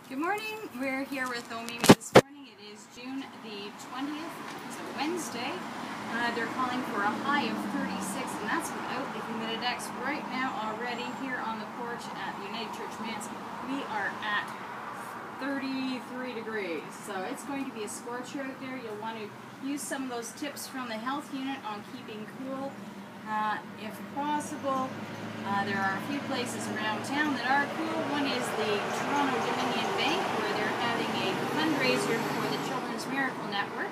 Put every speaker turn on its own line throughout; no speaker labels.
Good morning. We're here with Omemee this morning. It is June the 20th. It's a Wednesday. They're calling for a high of 36, and that's without the humididex. Right now already here on the porch at the United Church Manse, we are at 33 degrees. So it's going to be a scorcher out there. You'll want to use some of those tips from the health unit on keeping cool if possible. There are a few places around town that are cool. One is the Toronto Dominion Bank, where they're having a fundraiser for the Children's Miracle Network.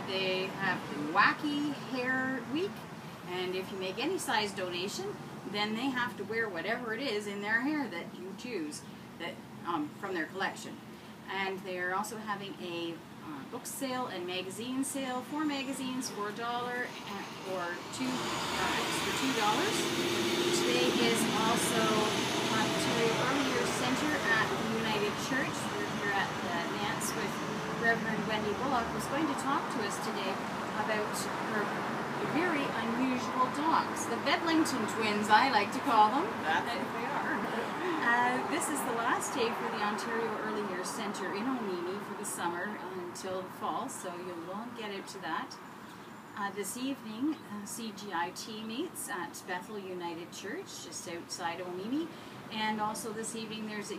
They have the Wacky Hair Week, and if you make any size donation, then they have to wear whatever it is in their hair that you choose that from their collection. And they are also having a book sale and magazine sale. 4 magazines for $1 and for $2. Today is also Ontario Early Years Centre at the United Church. We're here at the Manse with Reverend Wendy Bulloch, who's going to talk to us today about her very unusual dogs. The Beddlington twins, I like to call them.
That's what they are.
This is the last day for the Ontario Early Years Centre in Omemee for the summer until the fall, so you'll all get out to that. This evening, CGIT meets at Bethel United Church, just outside Omemee, and also this evening there's a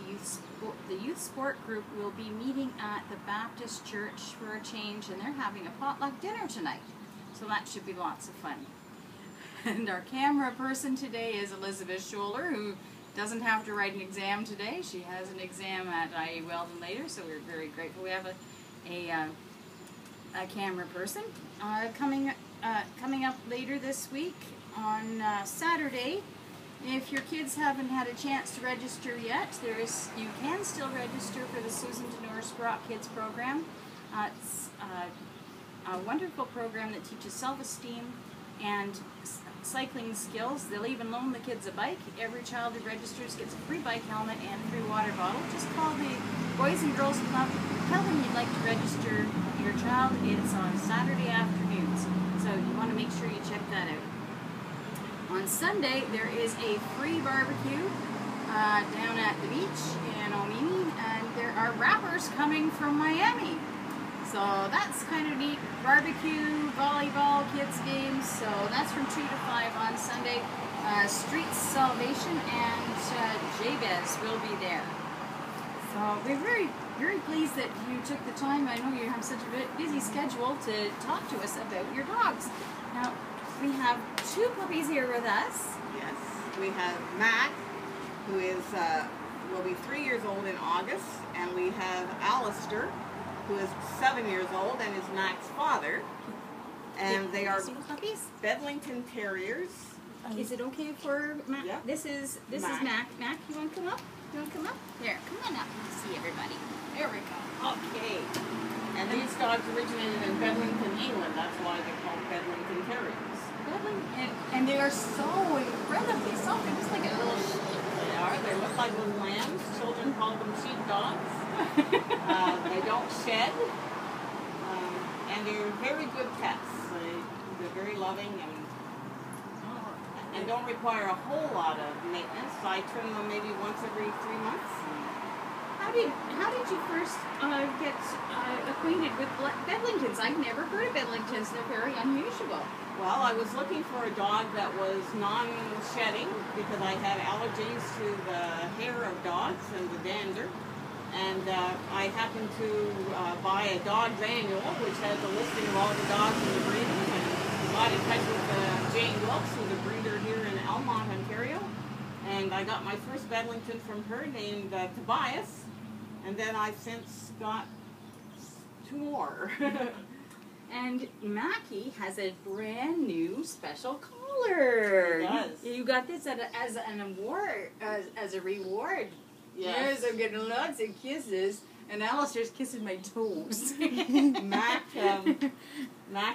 the youth sport group will be meeting at the Baptist Church for a change, and they're having a potluck dinner tonight, so that should be lots of fun. And our camera person today is Elizabeth Scholler, who doesn't have to write an exam today. She has an exam at IE Weldon later, so we're very grateful. We have a camera person coming up later this week on Saturday. If your kids haven't had a chance to register yet, you can still register for the Susan Denora Sprott Kids program. It's a wonderful program that teaches self-esteem and cycling skills. They'll even loan the kids a bike. Every child who registers gets a free bike helmet and a free water bottle. Just call the Boys and Girls Club. Tell them you'd like to register your child. It's on Saturday afternoons, so you want to make sure you check that out. On Sunday, there is a free barbecue down at the beach in Omemee, and there are rappers coming from Miami. So that's kind of neat. Barbecue, volleyball, kids games. So that's from 2 to 5 on Sunday. Streets Salvation and Jabez will be there. So we're very, very pleased that you took the time. I know you have such a busy schedule to talk to us about your dogs. Now, we have 2 puppies here with us.
Yes, we have Matt, who is will be 3 years old in August, and we have Alistair, who is 7 years old and is Mac's father. And they are
puppies?
Beddlington Terriers.
Is it okay for Mac?
Yeah.
This is Mac. Mac, you want to come up? You want to come up? There, come on up and see everybody. There we go. Okay.
And these dogs originated in Beddlington, England. That's why they're called Beddlington Terriers.
And they are so incredibly soft. They're just like a little sheep.
They are. They look like little lambs. Children call them sheep dogs. They don't shed. And they're very good pets. They're very loving and don't require a whole lot of maintenance. I trim them maybe once every 3 months.
How did you first get acquainted with Beddlingtons? I've never heard of Beddlingtons. They're very unusual.
Well, I was looking for a dog that was non-shedding because I had allergies to the hair of dogs and the dander. And I happened to buy a dog's annual, which has a listing of all the dogs in the breeding, and got in touch with Jane Wilkes, who's a breeder here in Elmont, Ontario. And I got my first Beddlington from her named Tobias, and then I've since got 2 more.
And Mackie has a brand new special collar.
He does.
You got this as an award, as a reward.
Yes.
I'm getting lots of kisses, and Alistair's kissing my toes.
Mac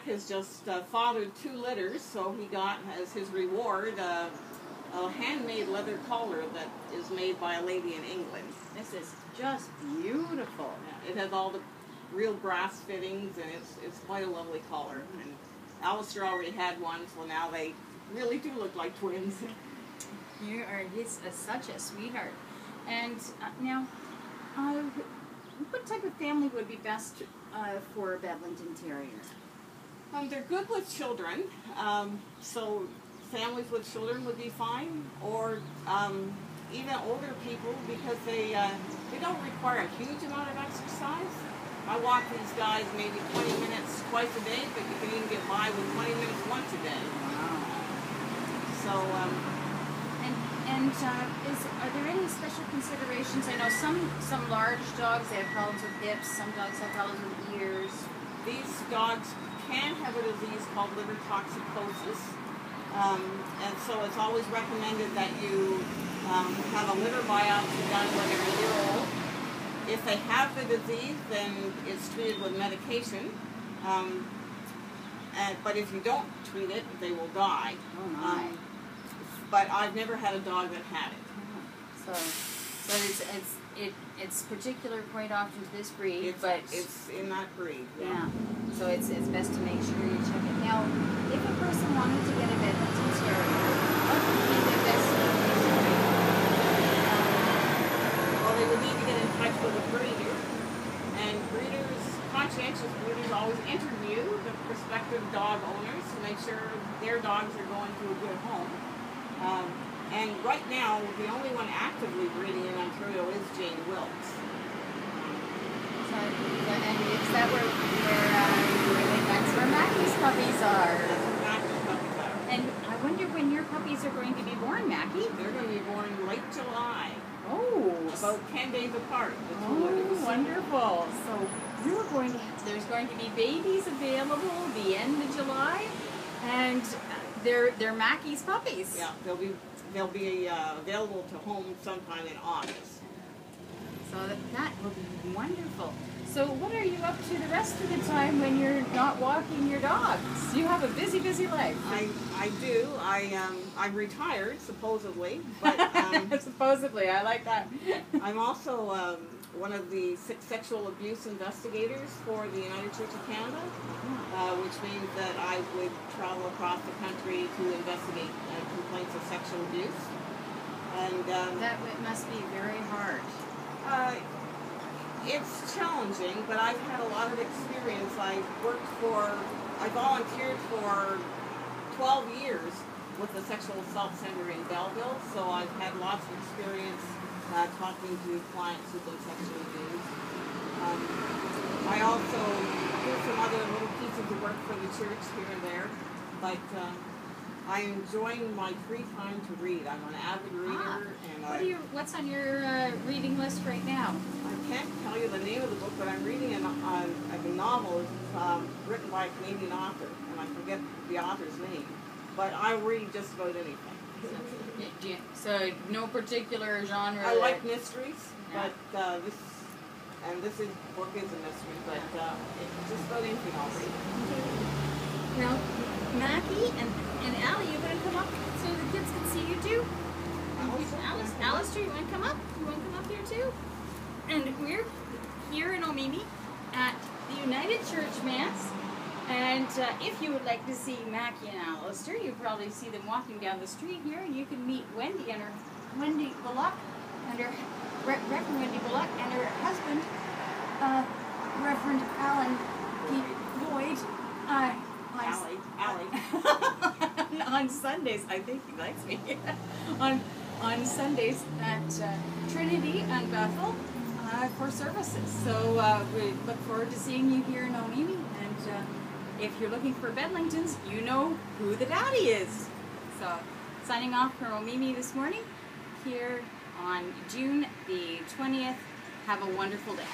has just fathered 2 litters, so he got as his reward a handmade leather collar that is made by a lady in England.
This is just beautiful.
Yeah, it has all the real brass fittings, and it's quite a lovely collar. And Alistair already had one, so now they really do look like twins.
He's such a sweetheart. And now, What type of family would be best for a Beddlington Terrier?
They're good with children, so families with children would be fine, or even older people, because they don't require a huge amount of exercise. I walk these guys maybe 20 minutes twice a day, but you can even get by with 20 minutes once a day.
Wow.
So,
are there any special considerations? I know some large dogs, they have problems with hips, some dogs have problems with ears.
these dogs can have a disease called liver toxicosis. And so it's always recommended that you have a liver biopsy done when they're a year old. If they have the disease, then it's treated with medication. But if you don't treat it, they will die.
Oh my.
But I've never had a dog that had it.
So it's particular quite often to this breed,
It's in that breed.
Yeah. So it's best to make sure you check it. Now, if a person wanted to get a Beddlington Terrier, what would be the best information?
Well, they would need to get in touch with a breeder, and conscientious breeders always interview the prospective dog owners to make sure their dogs are going to a good home. And right now, the only one actively breeding in Ontario is Jane Wilkes.
And is that that's where Mackie's puppies are?
That's where Mackie's puppies are.
And I wonder when your puppies are going to be born, Mackie?
They're going to be born in late July.
Oh.
About 10 days apart.
Oh, wonderful. So there's going to be babies available the end of July, and they're Mackie's puppies.
Yeah, they'll be available to home sometime in August.
So that will be wonderful. So what are you up to the rest of the time when you're not walking your dogs? You have a busy, busy life.
I do. I'm retired, supposedly. But
supposedly, I like that.
I'm also one of the sexual abuse investigators for the United Church of Canada, which means that I would travel across the country to investigate complaints of sexual abuse. And
that must be very hard.
It's challenging, but I've had a lot of experience. I volunteered for 12 years with the Sexual Assault Center in Belleville, so I've had lots of experience talking to clients who've been sexually abused. I also do some other little pieces of work for the church here and there, but I'm enjoying my free time to read. I'm an avid reader. And
what's on your reading list right now?
I can't tell you the name of the book, but I'm reading a novel written by a Canadian author, and I forget the author's name. But I read just about anything.
So no particular genre?
I like mysteries, but this book is a mystery, but it's just about anything I'll read.
Now, Mackie and Allie, you want to come up so the kids can see you too? Alistair, you want to come up? You want to come up here too? And we're here in Omemee at the United Church Mass. And if you would like to see Mackie and Alistair, you probably see them walking down the street here, and you can meet Wendy and her Wendy Bulloch and her Reverend Wendy Bulloch and her husband, Reverend Alan Lloyd.
Allie.
On Sundays, I think he likes me. on Sundays at Trinity and Bethel for services. So we look forward to seeing you here in Omemee. And if you're looking for Beddlingtons, you know who the daddy is. So signing off from Omemee this morning here on June the 20th. Have a wonderful day.